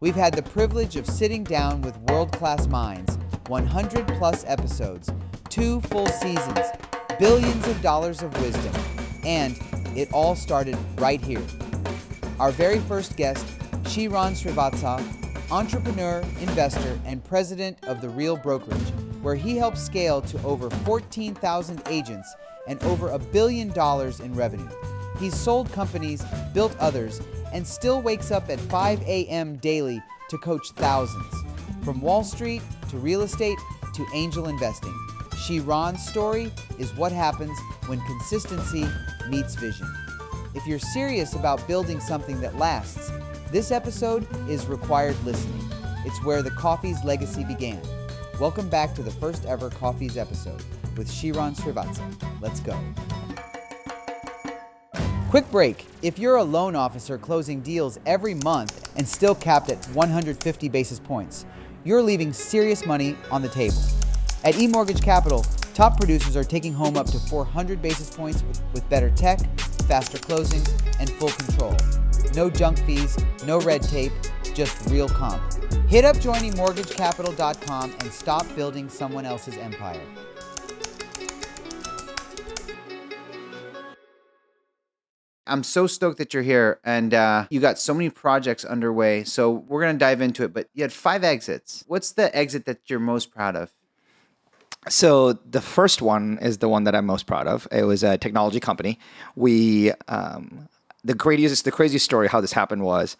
We've had the privilege of sitting down with world-class minds, 100 plus episodes, 2 full seasons, billions of dollars of wisdom, and it all started right here. Our very first guest, Sharran Srivatsaa, entrepreneur, investor, and president of the Real Brokerage, where he helped scale to over 14,000 agents and over $1 billion in revenue. He's sold companies, built others, and still wakes up at 5 a.m. daily to coach thousands. From Wall Street to real estate to angel investing, Sharran's story is what happens when consistency meets vision. If you're serious about building something that lasts, this episode is required listening. It's where the Coffeez legacy began. Welcome back to the first ever Coffeez episode with Sharran Srivatsaa. Let's go. Quick break. If you're a loan officer closing deals every month and still capped at 150 basis points, you're leaving serious money on the table. At eMortgage Capital, top producers are taking home up to 400 basis points with better tech, faster closings, and full control. No junk fees, no red tape, just real comp. Hit up joiningmortgagecapital.com and stop building someone else's empire. I'm so stoked that you're here, and you got so many projects underway. So we're going to dive into it, but you had 5 exits. What's the exit that you're most proud of? So the first one is the one that I'm most proud of. It was a technology company. The craziest story how this happened was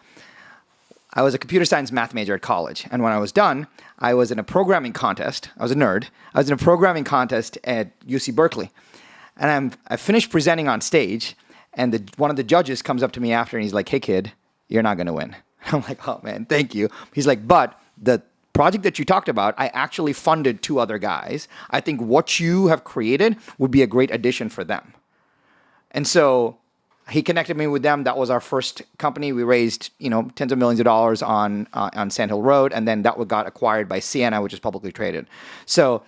I was a computer science math major at college. And when I was done, I was in a programming contest. I was a nerd. I was in a programming contest at UC Berkeley. And I finished presenting on stage. And one of the judges comes up to me after and he's like, "Hey kid, you're not going to win." I'm like, "Oh man, thank you." He's like, "But the project that you talked about, I actually funded 2 other guys. I think what you have created would be a great addition for them." And so he connected me with them. That was our first company. We raised, tens of millions of dollars on Sand Hill Road, and then that got acquired by Sienna, which is publicly traded. So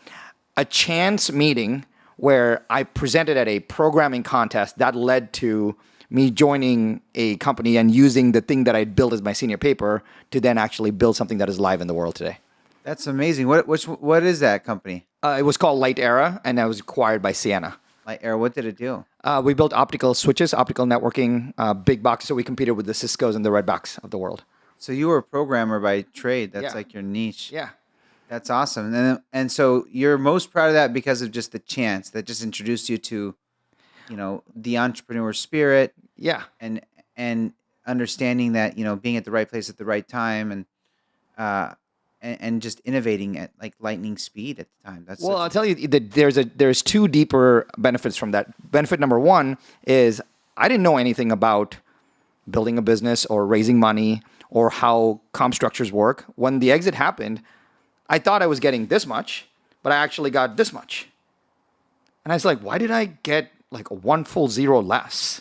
a chance meeting where I presented at a programming contest that led to me joining a company and using the thing that I built as my senior paper to then actually build something that is live in the world today. That's amazing. What is that company? It was called Light Era, and that was acquired by Sienna. Light Era, what did it do? We built optical switches, optical networking, big box, so we competed with the Ciscos and the Redbacks of the world. So you were a programmer by trade. That's like your niche. Yeah. That's awesome. And so you're most proud of that because of just the chance that just introduced you to, the entrepreneur spirit. Yeah. And understanding that, being at the right place at the right time and just innovating at like lightning speed at the time. I'll tell you that there's 2 deeper benefits from that. Benefit number 1 is I didn't know anything about building a business or raising money or how comp structures work. When the exit happened, I thought I was getting this much, but I actually got this much. And I was like, why did I get like 1 full zero less?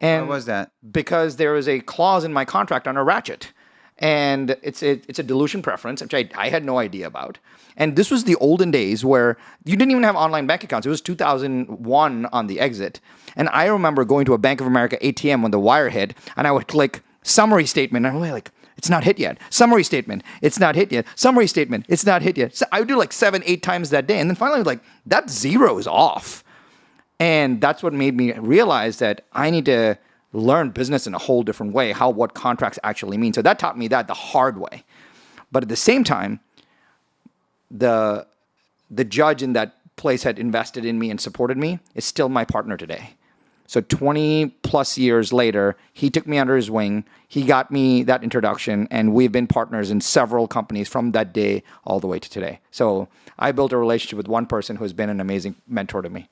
And why was that? Because there was a clause in my contract on a ratchet. And it's a dilution preference, which I had no idea about. And this was the olden days where you didn't even have online bank accounts. It was 2001 on the exit. And I remember going to a Bank of America ATM when the wire hit, and I would click summary statement, and I'm like, it's not hit yet. Summary statement, it's not hit yet. Summary statement, it's not hit yet. So I would do like 7-8 times that day. And then finally I was like, that zero is off. And that's what made me realize that I need to learn business in a whole different way, what contracts actually mean. So that taught me that the hard way. But at the same time, the judge in that place had invested in me and supported me is still my partner today. So 20 plus years later, he took me under his wing. He got me that introduction, and we've been partners in several companies from that day all the way to today. So I built a relationship with one person who has been an amazing mentor to me.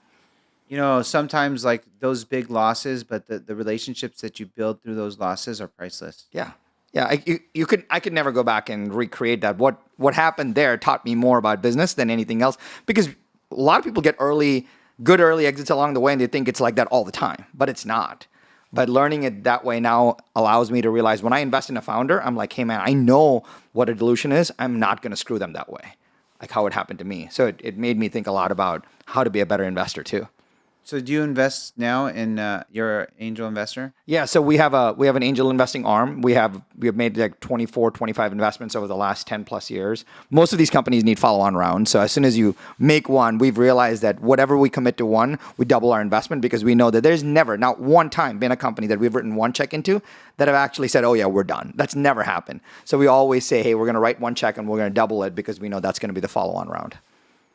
Sometimes like those big losses, but the relationships that you build through those losses are priceless. Yeah. Yeah, I could never go back and recreate that. What happened there taught me more about business than anything else, because a lot of people get good early exits along the way, and they think it's like that all the time, but it's not. But learning it that way now allows me to realize when I invest in a founder, I'm like, hey man, I know what a dilution is. I'm not going to screw them that way, like how it happened to me. So it made me think a lot about how to be a better investor too. So do you invest now in your angel investor? Yeah, so we have an angel investing arm. We have made like 24, 25 investments over the last 10 plus years. Most of these companies need follow-on rounds. So as soon as you make one, we've realized that whatever we commit to one, we double our investment because we know that there's never, not one time, been a company that we've written one check into that have actually said, oh yeah, we're done. That's never happened. So we always say, hey, we're going to write one check and we're going to double it because we know that's going to be the follow-on round.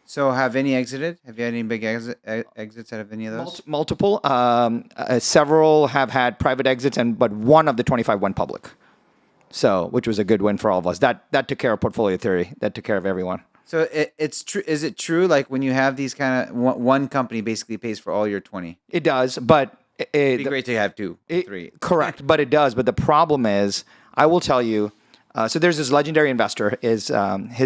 So have any exited? Have you had any big exits out of any of those? Multiple. Several have had private exits, but one of the 25 went public. So, which was a good win for all of us. That took care of portfolio theory. That took care of everyone. So it's true. Is it true? Like when you have these kind of one company basically pays for all your 20. It does, but It'd be great to have two, three. Correct, but it does. But the problem is, I will tell you. So there's this legendary investor. His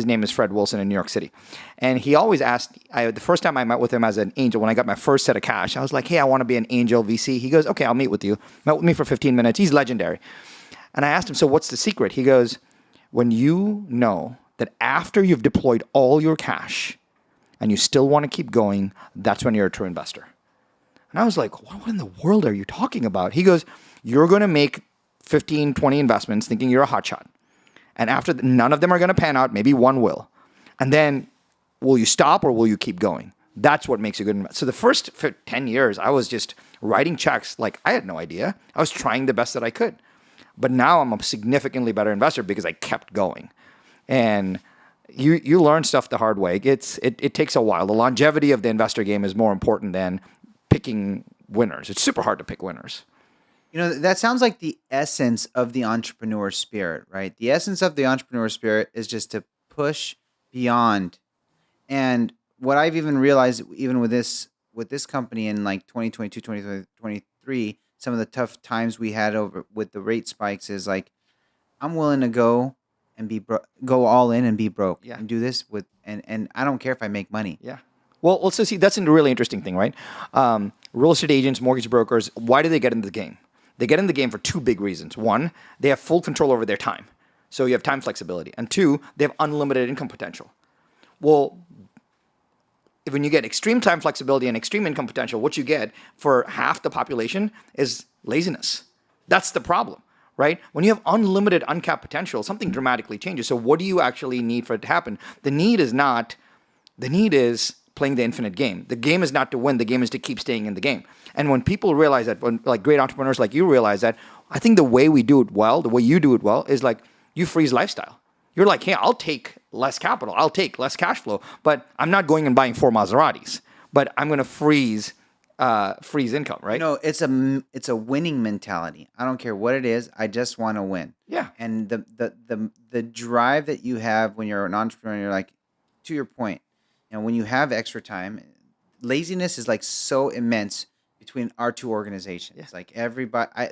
name is Fred Wilson in New York City, and he always asked. The first time I met with him as an angel, when I got my first set of cash, I was like, "Hey, I want to be an angel VC." He goes, "Okay, I'll meet with you." Met with me for 15 minutes. He's legendary, and I asked him, "So what's the secret?" He goes, "When you know that after you've deployed all your cash, and you still want to keep going, that's when you're a true investor." And I was like, "What in the world are you talking about?" He goes, "You're going to make 15, 20 investments, thinking you're a hotshot. And after none of them are going to pan out, maybe one will. And then will you stop or will you keep going? That's what makes you good. So the first 10 years, I was just writing checks like I had no idea. I was trying the best that I could. But now I'm a significantly better investor because I kept going. And you learn stuff the hard way. It takes a while. The longevity of the investor game is more important than picking winners. It's super hard to pick winners. You know, that sounds like the essence of the entrepreneur spirit, right? The essence of the entrepreneur spirit is just to push beyond. And what I've even realized, even with this company in like 2022, 2023, some of the tough times we had over with the rate spikes is like, I'm willing to go and go all in and be broke and do this and I don't care if I make money. Yeah. Well, so see, that's a really interesting thing, right? Real estate agents, mortgage brokers, why do they get into the game? They get in the game for two big reasons. One, they have full control over their time. So you have time flexibility. And two, they have unlimited income potential. Well, when you get extreme time flexibility and extreme income potential, what you get for half the population is laziness. That's the problem, right? When you have unlimited, uncapped potential, something dramatically changes. So what do you actually need for it to happen? The need is playing the infinite game. The game is not to win. The game is to keep staying in the game. And when people realize that, when like great entrepreneurs like you realize that, I think the way we do it well, the way you do it well, is like you freeze lifestyle. You're like, hey, I'll take less capital. I'll take less cash flow, but I'm not going and buying 4 Maseratis. But I'm going to freeze income, right? No, it's a winning mentality. I don't care what it is. I just want to win. Yeah. And the drive that you have when you're an entrepreneur, you're like, to your point, you know, when you have extra time, laziness is like so immense between our two organizations. Yeah. Like everybody,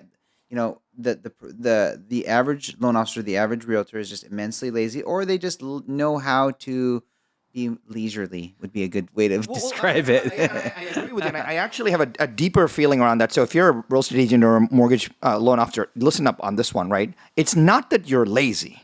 the average loan officer, the average realtor is just immensely lazy, or they just know how to be leisurely. Would be a good way to describe it. I agree with you. And I actually have a deeper feeling around that. So if you're a real estate agent or a mortgage loan officer, listen up on this one, right? It's not that you're lazy.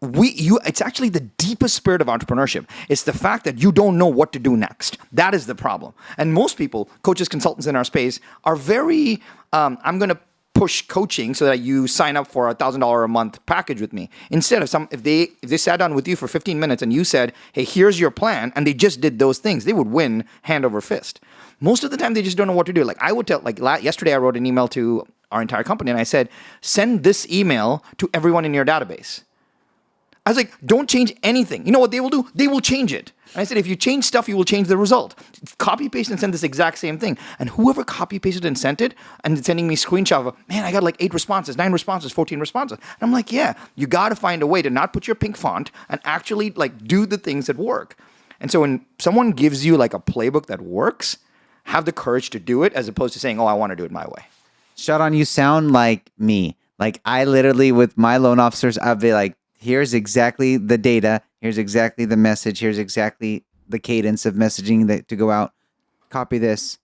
It's actually the deepest spirit of entrepreneurship. It's the fact that you don't know what to do next. That is the problem. And most people, coaches, consultants in our space, are very, I'm going to push coaching so that you sign up for a $1,000 a month package with me. Instead of if they sat down with you for 15 minutes and you said, hey, here's your plan, and they just did those things, they would win hand over fist. Most of the time, they just don't know what to do. Like I would tell, yesterday I wrote an email to our entire company and I said, send this email to everyone in your database. I was like, don't change anything. You know what they will do? They will change it. And I said, if you change stuff, you will change the result. Copy, paste, and send this exact same thing. And whoever copy, pasted, and sent it, and sending me a screenshot of, man, I got like 8 responses, 9 responses, 14 responses. And I'm like, yeah, you got to find a way to not put your pink font and actually like do the things that work. And so when someone gives you like a playbook that works, have the courage to do it as opposed to saying, oh, I want to do it my way. Sharran, you sound like me. Like I literally, with my loan officers, I'd be like, here's exactly the data. Here's exactly the message. Here's exactly the cadence of messaging to go out. Copy this,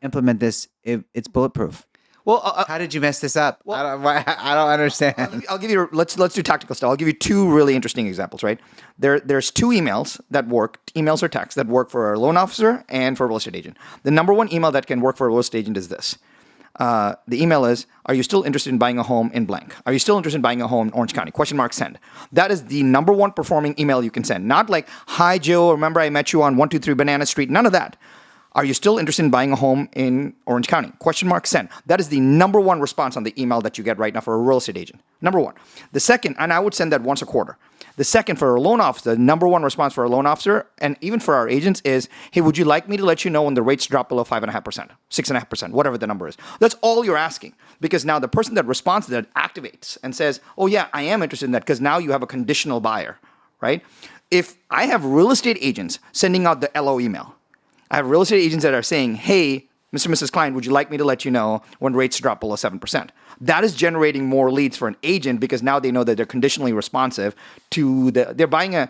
implement this. It's bulletproof. Well, how did you mess this up? I don't understand. I'll give you. Let's do tactical stuff. I'll give you two really interesting examples. Right there's two emails that work. Emails or texts that work for a loan officer and for a real estate agent. The number one email that can work for a real estate agent is this. The email is, are you still interested in buying a home in blank? Are you still interested in buying a home in Orange County? ? Send. That is the number one performing email you can send. Not like, hi, Joe, remember I met you on 123 Banana Street. None of that. Are you still interested in buying a home in Orange County? ? Send. That is the number one response on the email that you get right now for a real estate agent. Number one. The second, and I would send that once a quarter. The second, for a loan officer, the number one response for a loan officer, and even for our agents, is, hey, would you like me to let you know when the rates drop below 5.5%, 6.5%, whatever the number is? That's all you're asking. Because now the person that responds to that activates and says, oh, yeah, I am interested in that, because now you have a conditional buyer, right? If I have real estate agents sending out the LO email, I have real estate agents that are saying, hey, Mr. and Mrs. Client, would you like me to let you know when rates drop below 7%? That is generating more leads for an agent, because now they know that they're conditionally responsive to they're buying a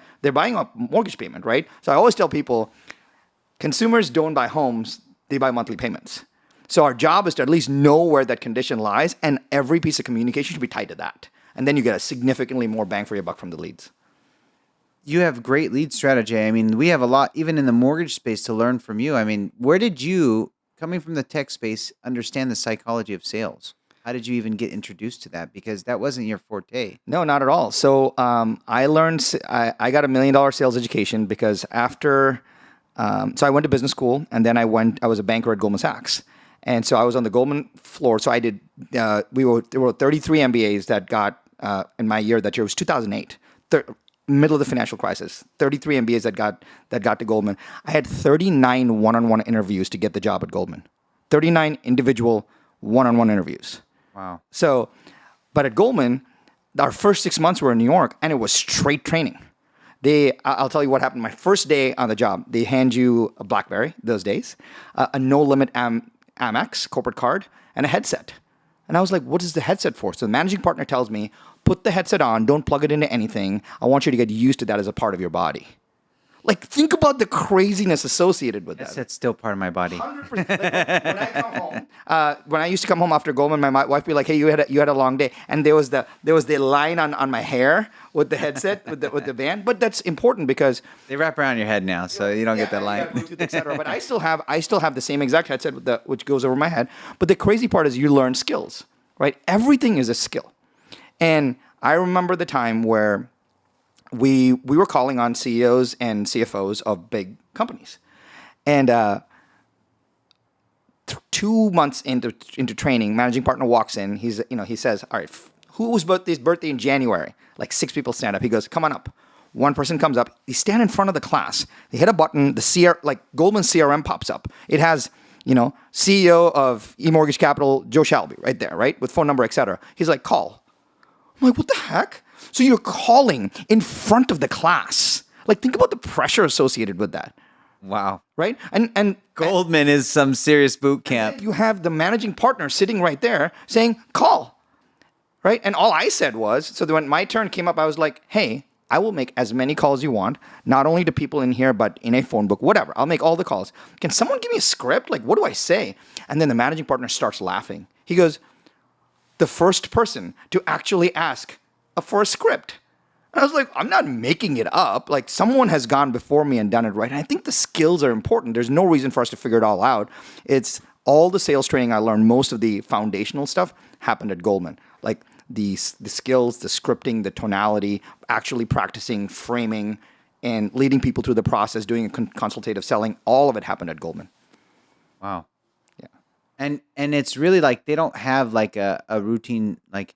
mortgage payment, right? So I always tell people, consumers don't buy homes, they buy monthly payments. So our job is to at least know where that condition lies, and every piece of communication should be tied to that. And then you get a significantly more bang for your buck from the leads. You have great lead strategy. I mean, we have a lot, even in the mortgage space, to learn from you. I mean, where did you, coming from the tech space, understand the psychology of sales? How did you even get introduced to that? Because that wasn't your forte. No, not at all. So I learned, I got $1 million sales education because after, so I went to business school, and then I was a banker at Goldman Sachs. And so I was on the Goldman floor. So I did, there were 33 MBAs that got, in my year, that year was 2008, middle of the financial crisis, 33 MBAs that got to Goldman. I had 39 one-on-one interviews to get the job at Goldman. 39 individual one-on-one interviews. Wow. So, but at Goldman, our first 6 months were in New York, and it was straight training. I'll tell you what happened. My first day on the job, they hand you a BlackBerry those days, a no-limit Amex corporate card, and a headset. And I was like, what is the headset for? So the managing partner tells me, put the headset on, don't plug it into anything. I want you to get used to that as a part of your body. Like, think about the craziness associated with that. That's still part of my body. 100%. Like, when I come home, when I used to come home after Goldman, my wife would be like, "Hey, you had a long day," and there was the line on my hair with the headset with the band. But that's important because they wrap around your head now, so you don't get that line. Bluetooth, etc. But I still have the same exact headset which goes over my head. But the crazy part is you learn skills, right? Everything is a skill, and I remember the time where we were calling on CEOs and CFOs of big companies. And 2 months into training, managing partner walks in. He says, all right, whose birthday in January? Like 6 people stand up. He goes, come on up. One person comes up. They stand in front of the class. They hit a button. The Goldman CRM pops up. It has, CEO of eMortgage Capital, Joe Shalaby, right there, right? With phone number, etc. He's like, call. I'm like, what the heck? So you're calling in front of the class. Like, think about the pressure associated with that. Wow. Right? And Goldman is some serious boot camp. You have the managing partner sitting right there saying, call. Right? And all I said was, so when my turn came up, I was like, hey, I will make as many calls you want, not only to people in here, but in a phone book, whatever. I'll make all the calls. Can someone give me a script? Like, what do I say? And then the managing partner starts laughing. He goes, the first person to actually ask for a script. And I was like, I'm not making it up. Like, someone has gone before me and done it right. And I think the skills are important. There's no reason for us to figure it all out. It's all the sales training I learned, most of the foundational stuff happened at Goldman. Like the skills, the scripting, the tonality, actually practicing framing and leading people through the process, doing a consultative selling, all of it happened at Goldman. Wow. Yeah. And it's really like they don't have like a routine. Like,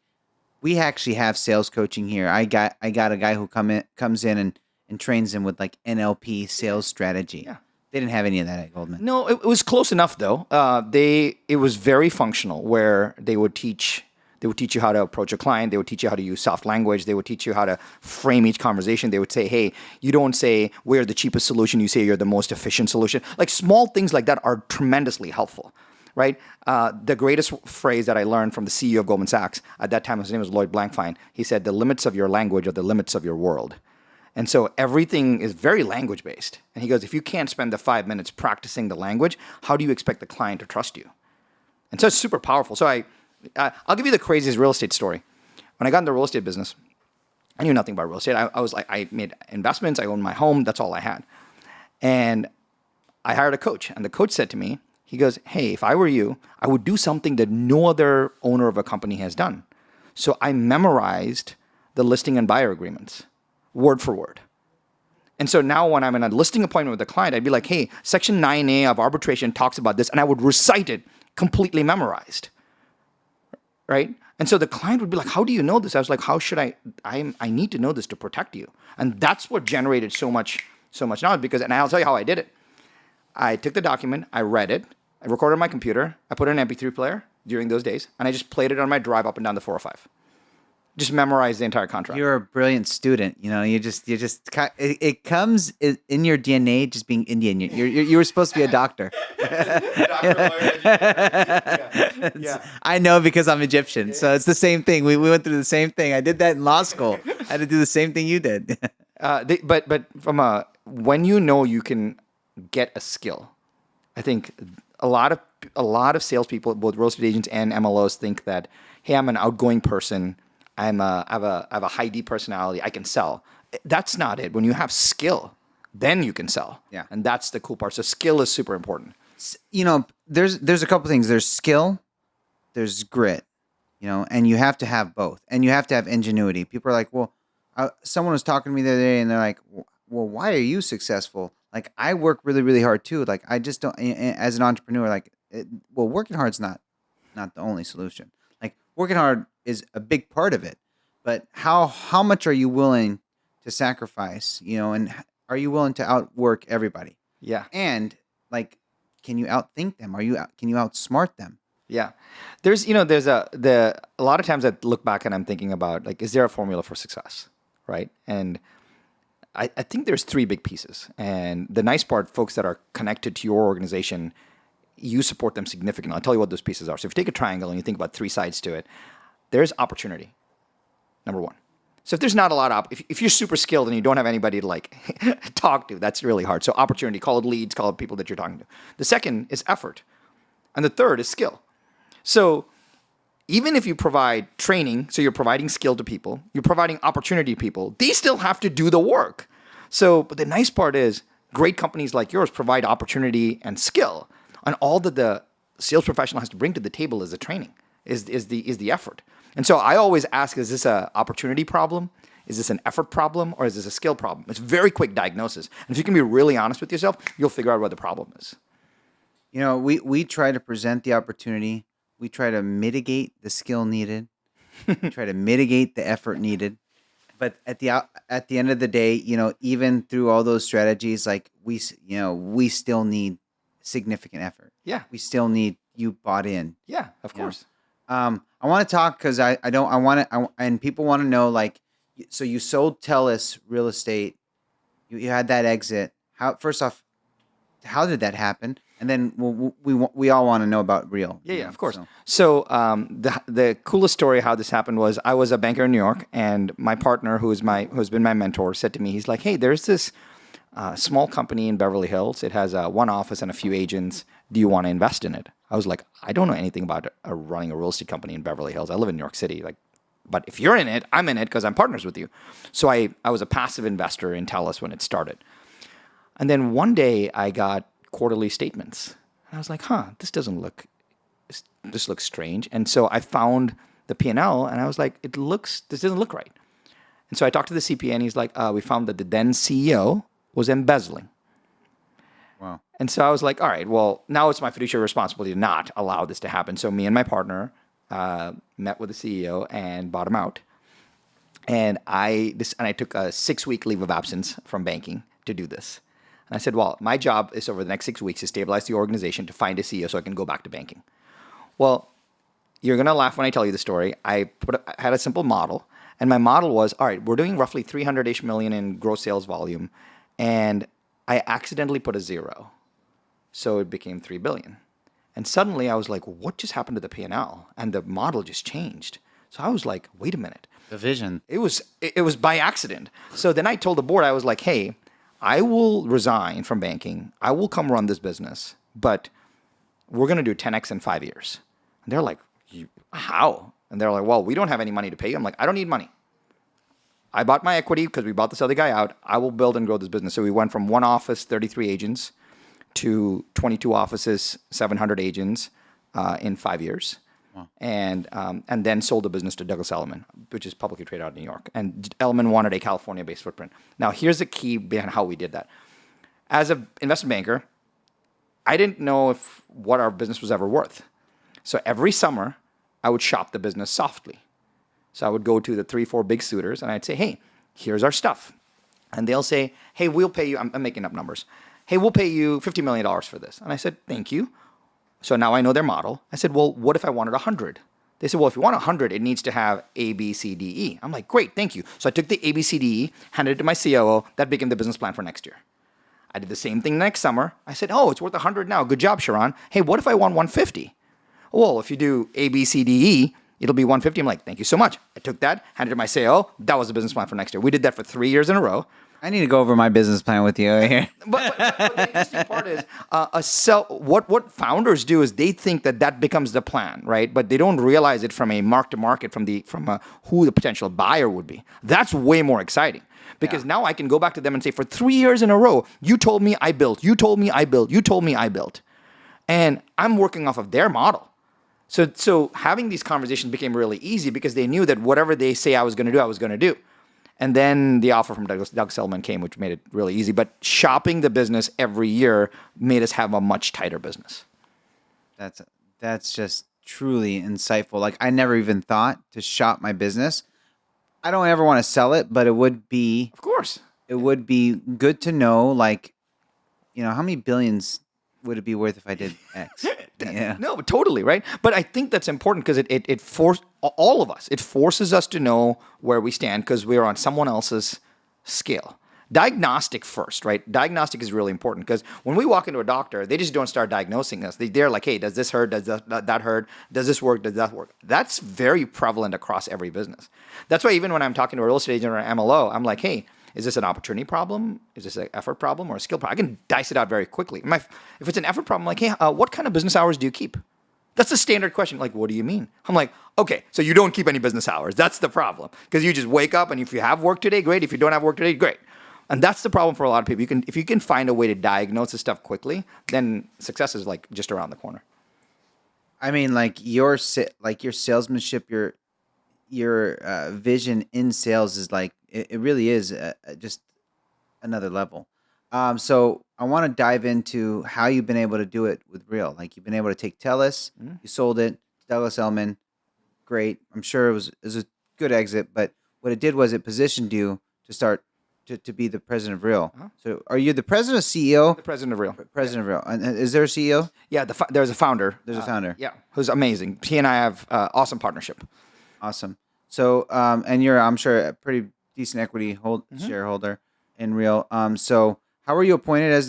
we actually have sales coaching here. I got a guy who comes in and trains them with like NLP sales strategy. Yeah. They didn't have any of that at Goldman. No, it was close enough though. It was very functional, where they would teach you how to approach a client. They would teach you how to use soft language. They would teach you how to frame each conversation. They would say, hey, you don't say we're the cheapest solution. You say you're the most efficient solution. Like, small things like that are tremendously helpful. Right? The greatest phrase that I learned from the CEO of Goldman Sachs, at that time his name was Lloyd Blankfein, he said, the limits of your language are the limits of your world. And so everything is very language-based. And he goes, if you can't spend the 5 minutes practicing the language, how do you expect the client to trust you? And so it's super powerful. So I'll give you the craziest real estate story. When I got into the real estate business, I knew nothing about real estate. I was like, I made investments. I owned my home. That's all I had. And I hired a coach. And the coach said to me, he goes, hey, if I were you, I would do something that no other owner of a company has done. So I memorized the listing and buyer agreements, word for word. And so now when I'm in a listing appointment with a client, I'd be like, hey, section 9A of arbitration talks about this. And I would recite it completely memorized, right? And so the client would be like, how do you know this? I was like, how should I need to know this to protect you. And that's what generated so much knowledge because, and I'll tell you how I did it. I took the document, I read it, I recorded on my computer, I put it in an MP3 player during those days, and I just played it on my drive up and down the 405. Just memorize the entire contract. You're a brilliant student. It comes in your DNA, just being Indian. You were supposed to be a doctor. Yeah. I know because I'm Egyptian, so it's the same thing. We went through the same thing. I did that in law school. I had to do the same thing you did. But from when you know you can get a skill, I think a lot of salespeople, both real estate agents and MLOs, think that, hey, I'm an outgoing person. I have a high D personality. I can sell. That's not it. When you have skill, then you can sell. Yeah. And that's the cool part. So skill is super important. There's a couple things. There's skill, there's grit, and you have to have both. And you have to have ingenuity. People are like, well, someone was talking to me the other day and they're like, well, why are you successful? Like, I work really, really hard too. Like, I just don't, as an entrepreneur, working hard's not the only solution. Like, working hard is a big part of it, but how much are you willing to sacrifice, and are you willing to outwork everybody? Yeah. And can you outthink them? Can you outsmart them? Yeah. There's a lot of times I look back and I'm thinking about, is there a formula for success? Right. And I think there's 3 big pieces. And the nice part, folks that are connected to your organization, you support them significantly. I'll tell you what those pieces are. So if you take a triangle and you think about 3 sides to it, there's opportunity, number 1. So if there's not a lot of, if you're super skilled and you don't have anybody to talk to, that's really hard. So opportunity, call it leads, call it people that you're talking to. The second is effort. And the third is skill. So even if you provide training, so you're providing skill to people, you're providing opportunity to people, they still have to do the work. So, but the nice part is great companies like yours provide opportunity and skill. And all that the sales professional has to bring to the table is the training, is the effort. And so I always ask, is this an opportunity problem? Is this an effort problem? Or is this a skill problem? It's very quick diagnosis. And if you can be really honest with yourself, you'll figure out what the problem is. We try to present the opportunity. We try to mitigate the skill needed. We try to mitigate the effort needed. But at the end of the day, even through all those strategies, we still need significant effort. Yeah. We still need you bought in. Yeah, of course. I want to talk because and people want to know, so you sold Teles Real Estate. You had that exit. First off, how did that happen? And then we all want to know about Real. Yeah, of course. So the coolest story how this happened was I was a banker in New York, and my partner, who's been my mentor, said to me, he's like, hey, there's this small company in Beverly Hills. It has 1 office and a few agents. Do you want to invest in it? I was like, I don't know anything about running a real estate company in Beverly Hills. I live in New York City. But if you're in it, I'm in it because I'm partners with you. So I was a passive investor in Telus when it started. And then one day I got quarterly statements. And I was like, this looks strange. And so I found the P&L and I was like, this doesn't look right. And so I talked to the CPA and he's like, we found that the then CEO was embezzling. Wow. And so I was like, all right, well, now it's my fiduciary responsibility to not allow this to happen. So me and my partner met with the CEO and bought him out. And I took a 6-week leave of absence from banking to do this. And I said, well, my job is over the next 6 weeks to stabilize the organization, to find a CEO so I can go back to banking. Well, you're going to laugh when I tell you the story. I had a simple model. And my model was, all right, we're doing roughly 300-ish million in gross sales volume. And I accidentally put a 0. So it became 3 billion. And suddenly I was like, what just happened to the P&L? And the model just changed. So I was like, wait a minute. The vision. It was by accident. So then I told the board, I was like, hey, I will resign from banking. I will come run this business, but we're going to do 10x in 5 years. And they're like, how? And they're like, well, we don't have any money to pay you. I'm like, I don't need money. I bought my equity because we bought this other guy out. I will build and grow this business. So we went from one office, 33 agents, to 22 offices, 700 agents in 5 years. Wow. And then sold the business to Douglas Elliman, which is publicly traded out in New York. And Elliman wanted a California-based footprint. Now, here's the key behind how we did that. As an investment banker, I didn't know what our business was ever worth. So every summer, I would shop the business softly. So I would go to the 3-4 big suitors, and I'd say, hey, here's our stuff. And they'll say, hey, we'll pay you. I'm making up numbers. Hey, we'll pay you $50 million for this. And I said, thank you. So now I know their model. I said, well, what if I wanted 100? They said, well, if you want 100, it needs to have A, B, C, D, E. I'm like, great, thank you. So I took the A, B, C, D, E, handed it to my COO. That became the business plan for next year. I did the same thing next summer. I said, oh, it's worth 100 now. Good job, Sharran. Hey, what if I want 150? Well, if you do A, B, C, D, E, it'll be 150. I'm like, thank you so much. I took that, handed it to my COO. That was the business plan for next year. We did that for 3 years in a row. I need to go over my business plan with you here. but the interesting part is, what founders do is they think that becomes the plan, right? But they don't realize it from a mark-to-market, from who the potential buyer would be. That's way more exciting. Because now I can go back to them and say, for 3 years in a row, you told me I built, you told me I built, you told me I built. And I'm working off of their model. So having these conversations became really easy because they knew that whatever they say I was going to do, I was going to do. And then the offer from Doug Elliman came, which made it really easy. But shopping the business every year made us have a much tighter business. That's just truly insightful. Like, I never even thought to shop my business. I don't ever want to sell it, but it would be, of course, it would be good to know, like, how many billions would it be worth if I did X? Yeah. No, but totally, right? But I think that's important because it forces all of us. It forces us to know where we stand because we're on someone else's scale. Diagnostic first, right? Diagnostic is really important because when we walk into a doctor, they just don't start diagnosing us. They're like, hey, does this hurt? Does that hurt? Does this work? Does that work? That's very prevalent across every business. That's why even when I'm talking to a real estate agent or an MLO, I'm like, hey, is this an opportunity problem? Is this an effort problem or a skill problem? I can dice it out very quickly. If it's an effort problem, I'm like, hey, what kind of business hours do you keep? That's the standard question. Like, what do you mean? I'm like, okay, so you don't keep any business hours. That's the problem. Because you just wake up and if you have work today, great. If you don't have work today, great. And that's the problem for a lot of people. If you can find a way to diagnose this stuff quickly, then success is like just around the corner. I mean, like your salesmanship, your vision in sales is like, it really is just another level. So I want to dive into how you've been able to do it with Real. Like, you've been able to take Telus, you sold it to Douglas Elliman. Great. I'm sure it was a good exit, but what it did was it positioned you to start to be the president of Real. Uh-huh. So are you the president or CEO? The president of Real. President of Real. And is there a CEO? Yeah, there's a founder. There's a founder. Yeah, who's amazing. He and I have awesome partnership. Awesome. So, and you're, I'm sure, a pretty decent equity shareholder in Real. So how were you appointed as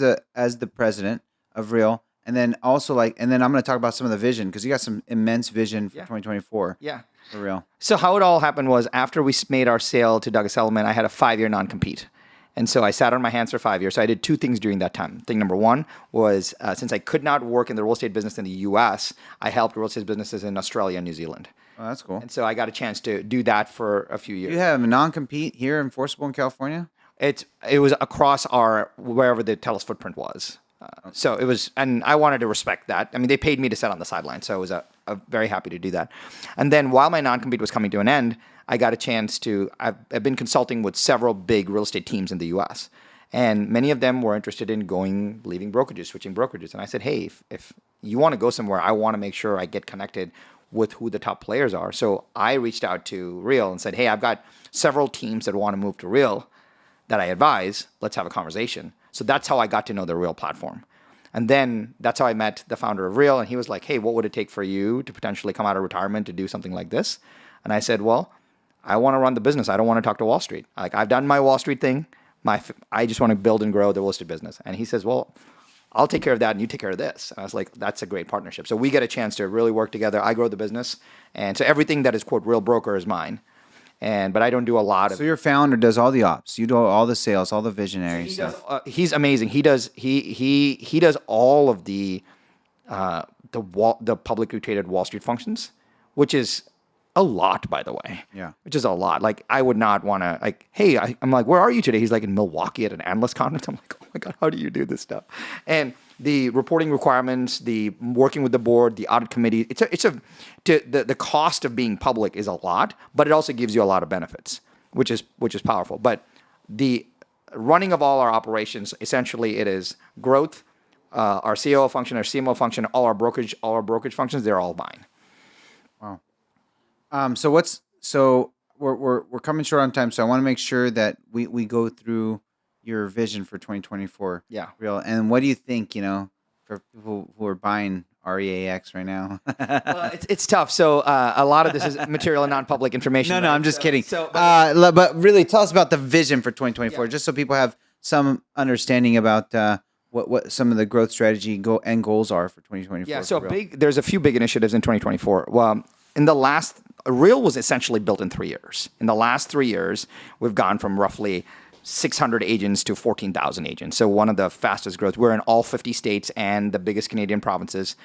the president of Real? And then also and then I'm going to talk about some of the vision because you got some immense vision for 2024. Yeah. For Real. So how it all happened was after we made our sale to Douglas Elliman, I had a 5-year non-compete. And so I sat on my hands for 5 years. So I did two things during that time. Thing number one was since I could not work in the real estate business in the U.S., I helped real estate businesses in Australia and New Zealand. Oh, that's cool. And so I got a chance to do that for a few years. You have a non-compete here enforceable in California? It was across wherever the Telus footprint was. So it was, and I wanted to respect that. I mean, they paid me to sit on the sideline, so I was very happy to do that. And then while my non-compete was coming to an end, I got a chance I've been consulting with several big real estate teams in the U.S., and many of them were interested in leaving brokerages, switching brokerages. And I said, hey, if you want to go somewhere, I want to make sure I get connected with who the top players are. So I reached out to Real and said, hey, I've got several teams that want to move to Real that I advise. Let's have a conversation. So that's how I got to know the Real platform. And then that's how I met the founder of Real. And he was like, hey, what would it take for you to potentially come out of retirement to do something like this? And I said, well, I want to run the business. I don't want to talk to Wall Street. Like, I've done my Wall Street thing. I just want to build and grow the real estate business. And he says, well, I'll take care of that and you take care of this. And I was like, that's a great partnership. So we get a chance to really work together. I grow the business. And so everything that is, quote, Real Broker is mine. But I don't do a lot of. So your founder does all the ops. You do all the sales, all the visionary stuff. He's amazing. He does all of the the publicly traded Wall Street functions, which is a lot, by the way. Yeah. Which is a lot. Like, I would not want to, like, hey, I'm like, where are you today? He's like in Milwaukee at an analyst conference. I'm like, oh my God, how do you do this stuff? And the reporting requirements, the working with the board, the audit committee, the cost of being public is a lot, but it also gives you a lot of benefits, which is powerful. But the running of all our operations, essentially it is growth, our COO function, our CMO function, all our brokerage functions, they're all mine. Wow. So we're coming short on time, so I want to make sure that we go through your vision for 2024. Yeah. Real. And what do you think, for people who are buying REAX right now? Well, it's tough. So a lot of this is material and non-public information. No, right? I'm just kidding. But But really, tell us about the vision for 2024, just so people have some understanding about what some of the growth strategy and goals are for 2024. Yeah, so there's a few big initiatives in 2024. Well, Real was essentially built in 3 years. In the last 3 years, we've gone from roughly 600 agents to 14,000 agents. So one of the fastest growth. We're in all 50 states and the biggest Canadian provinces,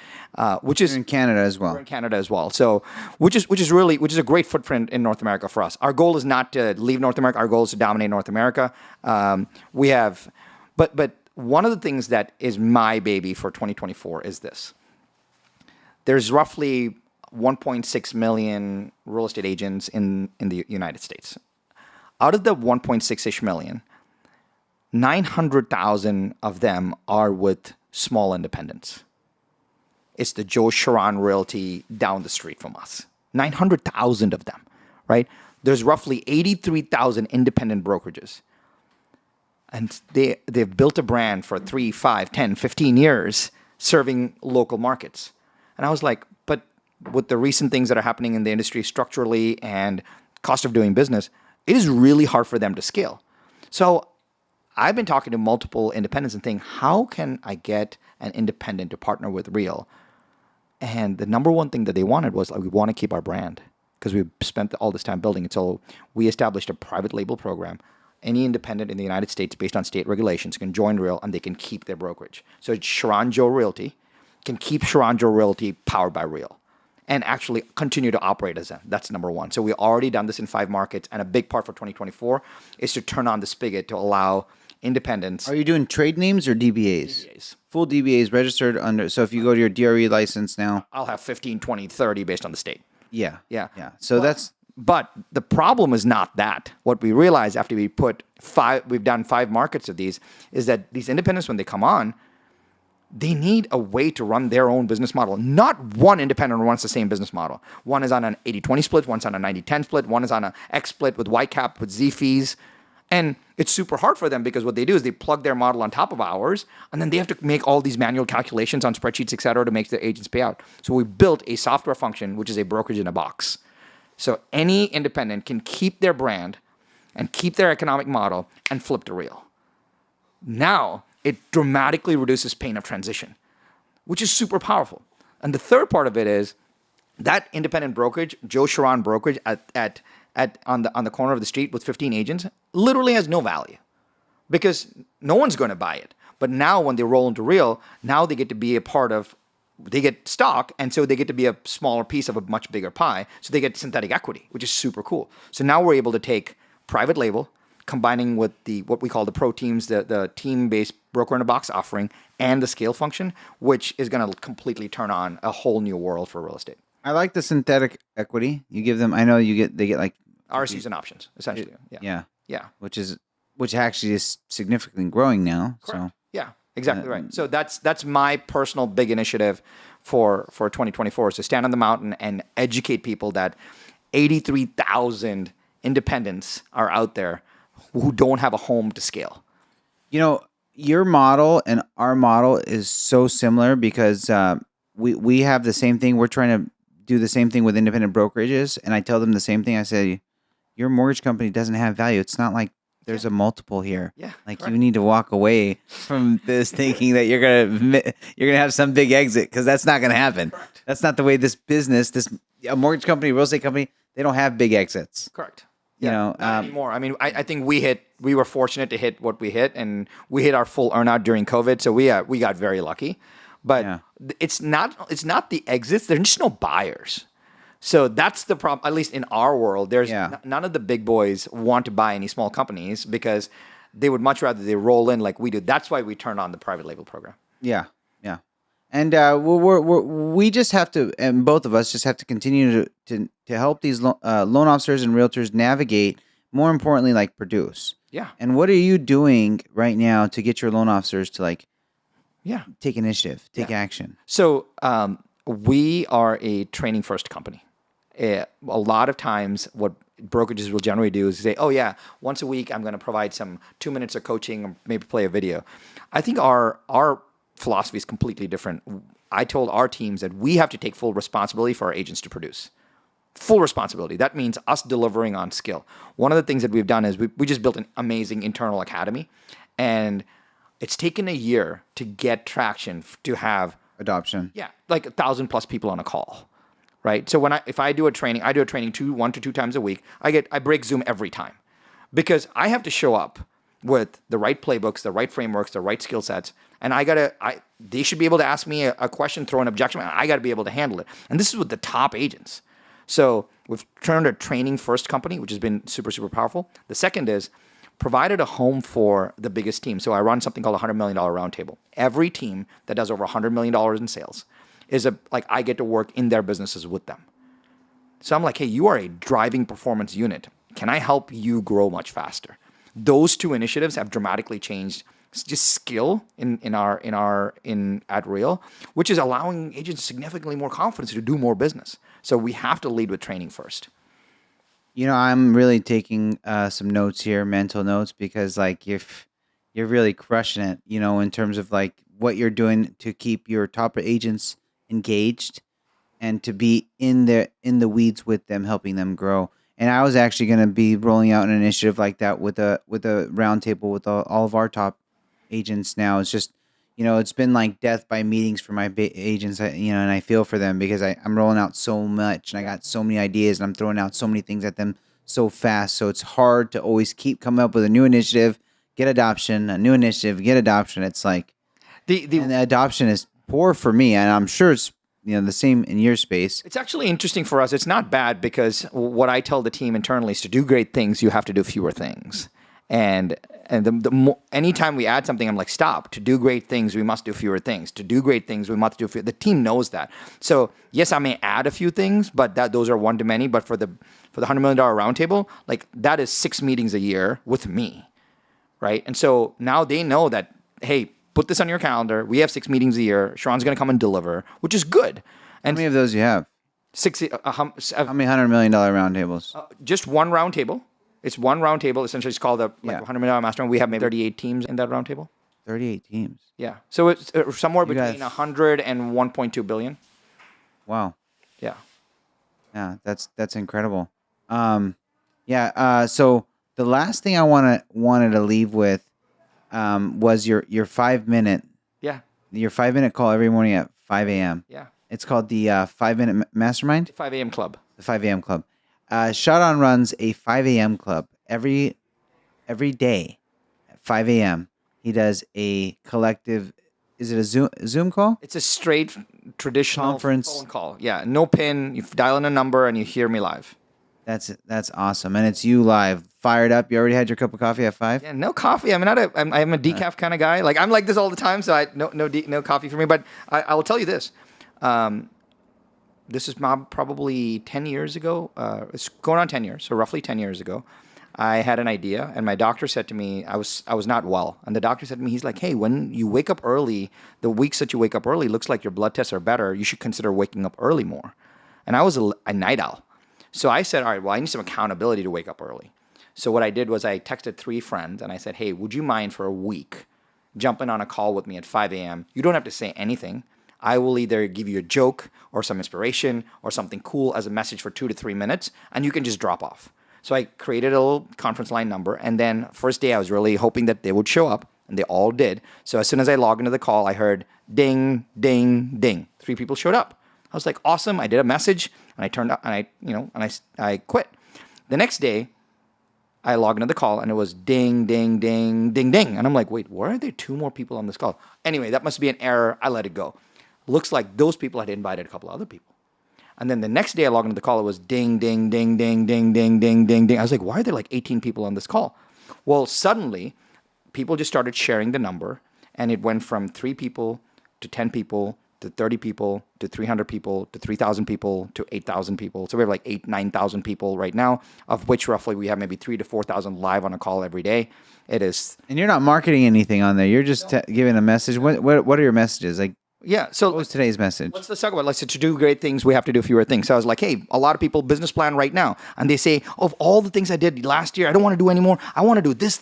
which is in Canada as well. We're in Canada as well. So which is a great footprint in North America for us. Our goal is not to leave North America. Our goal is to dominate North America. But one of the things that is my baby for 2024 is this. There's roughly 1.6 million real estate agents in the United States. Out of the 1.6-ish million, 900,000 of them are with small independents. It's the Joe Sharran Realty down the street from us. 900,000 of them, right? There's roughly 83,000 independent brokerages. And they've built a brand for 3, 5, 10, 15 years serving local markets. And I was like, but with the recent things that are happening in the industry structurally and cost of doing business, it is really hard for them to scale. So I've been talking to multiple independents and thinking, how can I get an independent to partner with Real? And the number one thing that they wanted was, we want to keep our brand because we've spent all this time building it. So we established a private label program. Any independent in the United States based on state regulations can join Real and they can keep their brokerage. So Sharran Joe Realty can keep Sharran Joe Realty powered by Real and actually continue to operate as them. That's number one. So we already done this in 5 markets, and a big part for 2024 is to turn on the spigot to allow independents. Are you doing trade names or DBAs? DBAs. Full DBAs registered under. So if you go to your DRE license now, I'll have 15, 20, 30 based on the state. Yeah. Yeah. So that's. But the problem is not that. What we realized after we've done 5 markets of these, is that these independents, when they come on, they need a way to run their own business model. Not one independent runs the same business model. One is on an 80-20 split, one's on a 90-10 split, one is on an X split with Y cap, with Z fees. And it's super hard for them because what they do is they plug their model on top of ours, and then they have to make all these manual calculations on spreadsheets, et cetera, to make their agents pay out. So we built a software function, which is a brokerage in a box. So any independent can keep their brand and keep their economic model and flip to Real. Now, it dramatically reduces pain of transition, which is super powerful. And the third part of it is that independent brokerage, Joe Sharran Brokerage on the corner of the street with 15 agents, literally has no value because no one's going to buy it. But now when they roll into Real, now they get to be a part of, they get stock, and so they get to be a smaller piece of a much bigger pie. So they get synthetic equity, which is super cool. So now we're able to take private label, combining with what we call the pro teams, the team-based broker-in-a-box offering, and the scale function, which is going to completely turn on a whole new world for real estate. I like the synthetic equity. You give them. I know they get like RSUs and options, essentially. Yeah. Yeah. Which actually is significantly growing now. Correct. So yeah, exactly right. So that's my personal big initiative for 2024 is to stand on the mountain and educate people that 83,000 independents are out there who don't have a home to scale. Your model and our model is so similar because we have the same thing. We're trying to do the same thing with independent brokerages, and I tell them the same thing. I say, your mortgage company doesn't have value. It's not like there's a multiple here. Yeah, like correct. You need to walk away from this thinking that you're gonna have some big exit, because that's not gonna happen. Correct. That's not the way this business, a mortgage company, real estate company, they don't have big exits. Correct. Not anymore. I mean, I think we were fortunate to hit what we hit, and we hit our full earnout during COVID, so we got very lucky. But Yeah. it's not the exits. There's just no buyers. So that's the problem. At least in our world, there's none of the big boys want to buy any small companies because they would much rather they roll in like we do. That's why we turned on the private label program. Yeah, yeah, and we just have to, and both of us just have to continue to help these loan officers and realtors navigate. More importantly, like produce. Yeah. And what are you doing right now to get your loan officers to like, take initiative, take action? So we are a training first company. A lot of times, what brokerages will generally do is say, "Oh yeah, once a week I'm going to provide some 2 minutes of coaching, or maybe play a video." I think our philosophy is completely different. I told our teams that we have to take full responsibility for our agents to produce. Full responsibility. That means us delivering on skill. One of the things that we've done is we just built an amazing internal academy, and it's taken a year to get traction to have adoption. Yeah, like 1,000+ people on a call, right? So if I do a training, 1 to 2 times a week. I break Zoom every time because I have to show up with the right playbooks, the right frameworks, the right skill sets, and they should be able to ask me a question, throw an objection, and I got to be able to handle it. And this is with the top agents. So we've turned a training first company, which has been super, super powerful. The second is provided a home for the biggest team. So I run something called a $100 million roundtable. Every team that does over $100 million in sales I get to work in their businesses with them. So I'm like, hey, you are a driving performance unit. Can I help you grow much faster? Those two initiatives have dramatically changed just skill at Real, which is allowing agents significantly more confidence to do more business. So we have to lead with training first. I'm really taking some notes here, mental notes, because like if you're really crushing it, in terms of like what you're doing to keep your top agents engaged and to be in the weeds with them, helping them grow. And I was actually going to be rolling out an initiative like that with a roundtable with all of our top agents now. It's just, it's been like death by meetings for my agents, and I feel for them because I'm rolling out so much and I got so many ideas and I'm throwing out so many things at them so fast. So it's hard to always keep coming up with a new initiative, get adoption, a new initiative, get adoption. It's like, and the adoption is poor for me, and I'm sure it's the same in your space. It's actually interesting for us. It's not bad because what I tell the team internally is to do great things, you have to do fewer things. And anytime we add something, I'm like, stop. To do great things, we must do fewer things. To do great things, we must do fewer. The team knows that. So yes, I may add a few things, but those are one to many. But for the $100 million roundtable, like that is 6 meetings a year with me, right? And so now they know that, hey, put this on your calendar. We have 6 meetings a year. Sharran's going to come and deliver, which is good. And how many of those you have? 60. How many $100 million roundtables? Just one roundtable. It's one roundtable. Essentially, it's called $100 million mastermind. We have maybe 38 teams in that roundtable. 38 teams. Yeah. So it's somewhere between 100 and 1.2 billion. Wow. Yeah. Yeah, that's incredible. So the last thing I wanted to leave with was your 5-minute. Yeah. Your 5-minute call every morning at 5 a.m. Yeah. It's called the 5-minute mastermind. 5 a.m. club. The 5 a.m. club. Sharran runs a 5 a.m. club every day at 5 a.m. He does a collective. Is it a Zoom call? It's a straight traditional conference phone call. Yeah, no pin. You dial in a number and you hear me live. That's awesome, and it's you live, fired up. You already had your cup of coffee at 5. Yeah, no coffee. I'm not I'm a decaf kind of guy. Like I'm like this all the time, so no coffee for me. But I will tell you this. This is probably 10 years ago. It's going on 10 years, so roughly 10 years ago. I had an idea, and my doctor said to me, I was not well, and the doctor said to me, he's like, hey, when you wake up early, the weeks that you wake up early, looks like your blood tests are better. You should consider waking up early more. And I was a night owl. So I said, all right, well, I need some accountability to wake up early. So what I did was I texted 3 friends, and I said, hey, would you mind for a week jumping on a call with me at 5 a.m.? You don't have to say anything. I will either give you a joke or some inspiration or something cool as a message for 2 to 3 minutes, and you can just drop off. So I created a little conference line number, and then first day I was really hoping that they would show up, and they all did. So as soon as I logged into the call, I heard ding, ding, ding. 3 people showed up. I was like, awesome. I did a message, and I turned up, and I quit. The next day, I logged into the call, and it was ding, ding, ding, ding, ding. And I'm like, wait, why are there 2 more people on this call? Anyway, that must be an error. I let it go. Looks like those people had invited a couple other people. And then the next day I logged into the call, it was ding, ding, ding, ding, ding, ding, ding, ding, ding. I was like, why are there like 18 people on this call? Well, suddenly people just started sharing the number, and it went from 3 people to 10 people to 30 people to 300 people to 3,000 people to 8,000 people. So we have like 9,000 people right now, of which roughly we have maybe 3,000 to 4,000 live on a call every day. It is. And you're not marketing anything on there. You're just giving a message. What are your messages? Like, yeah. So what was today's message? Let's talk about, let's say, to do great things, we have to do fewer things. So I was like, hey, a lot of people business plan right now. And they say, of all the things I did last year, I don't want to do anymore. I want to do this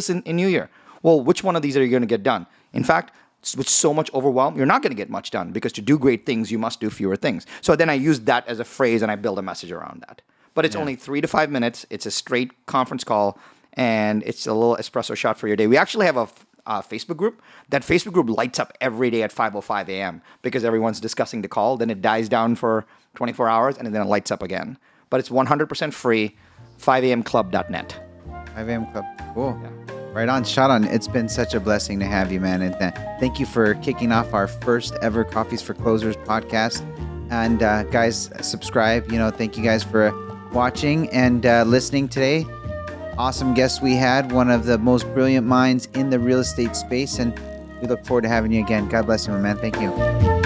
in New Year. Well, which one of these are you going to get done? In fact, with so much overwhelm, you're not going to get much done, because to do great things, you must do fewer things. So then I use that as a phrase and I build a message around that. But it's only 3 to 5 minutes. It's a straight conference call, and it's a little espresso shot for your day. We actually have a Facebook group. That Facebook group lights up every day at 5:05 a.m. because everyone's discussing the call. Then it dies down for 24 hours, and then it lights up again. But it's 100% free, 5amclub.net. 5am Club. Cool. Yeah. Right on, Sharran. It's been such a blessing to have you, man. And thank you for kicking off our first ever Coffeez for Closers podcast. And guys, subscribe. Thank you guys for watching and listening today. Awesome guest we had, one of the most brilliant minds in the real estate space. And we look forward to having you again. God bless you, my man. Thank you.